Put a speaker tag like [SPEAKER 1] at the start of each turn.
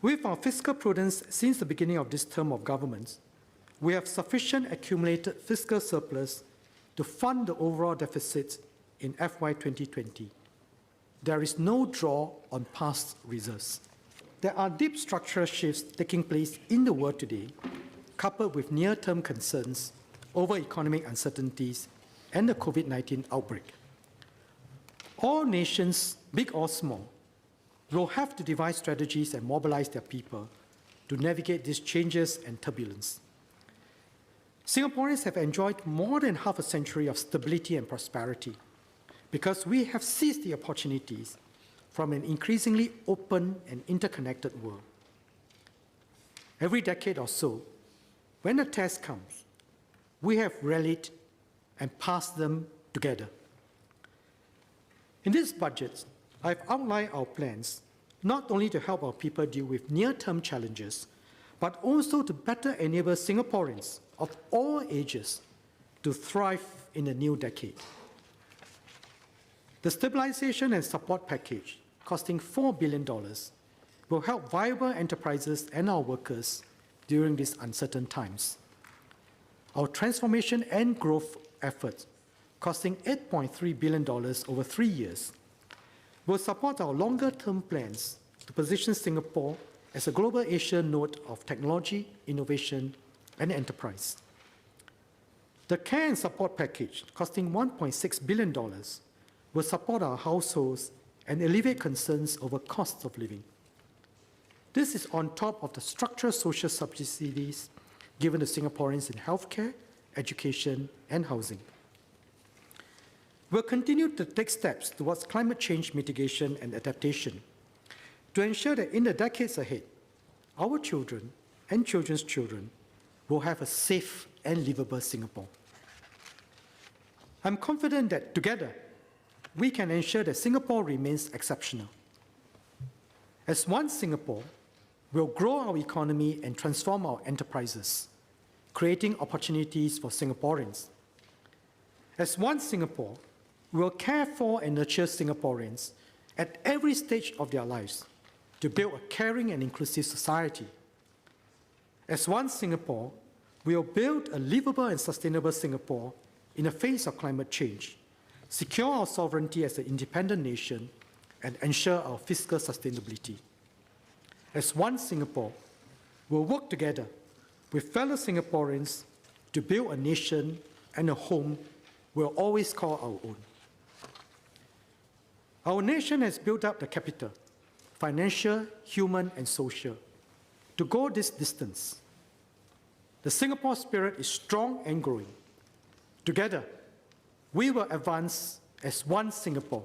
[SPEAKER 1] With our fiscal prudence since the beginning of this term of government, we have sufficient accumulated fiscal surplus to fund the overall deficit in FY 2020. There is no draw on past reserves. There are deep structural shifts taking place in the world today, coupled with near-term concerns over economic uncertainties and the COVID-19 outbreak. All nations, big or small, will have to devise strategies and mobilize their people to navigate these changes and turbulence. Singaporeans have enjoyed more than half a century of stability and prosperity because we have seized the opportunities from an increasingly open and interconnected world. Every decade or so, when a test comes, we have rallied and passed them together. In this budget, I've outlined our plans not only to help our people deal with near-term challenges, but also to better enable Singaporeans of all ages to thrive in the new decade. The stabilization and support package, costing $4 billion, will help viable enterprises and our workers during these uncertain times. Our transformation and growth efforts, costing $8.3 billion over 3 years, will support our longer-term plans to position Singapore as a global Asia node of technology, innovation, and enterprise. The care and support package, costing $1.6 billion, will support our households and alleviate concerns over costs of living. This is on top of the structural social subsidies given to Singaporeans in healthcare, education, and housing. We'll continue to take steps towards climate change mitigation and adaptation to ensure that in the decades ahead, our children and children's children will have a safe and livable Singapore. I'm confident that together, we can ensure that Singapore remains exceptional. As one Singapore, we'll grow our economy and transform our enterprises, creating opportunities for Singaporeans. As one Singapore, we'll care for and nurture Singaporeans at every stage of their lives to build a caring and inclusive society. As one Singapore, we'll build a livable and sustainable Singapore in the face of climate change, secure our sovereignty as an independent nation, and ensure our fiscal sustainability. As one Singapore, we'll work together with fellow Singaporeans to build a nation and a home we'll always call our own. Our nation has built up the capital, financial, human, and social, to go this distance. The Singapore spirit is strong and growing. Together, we will advance as one Singapore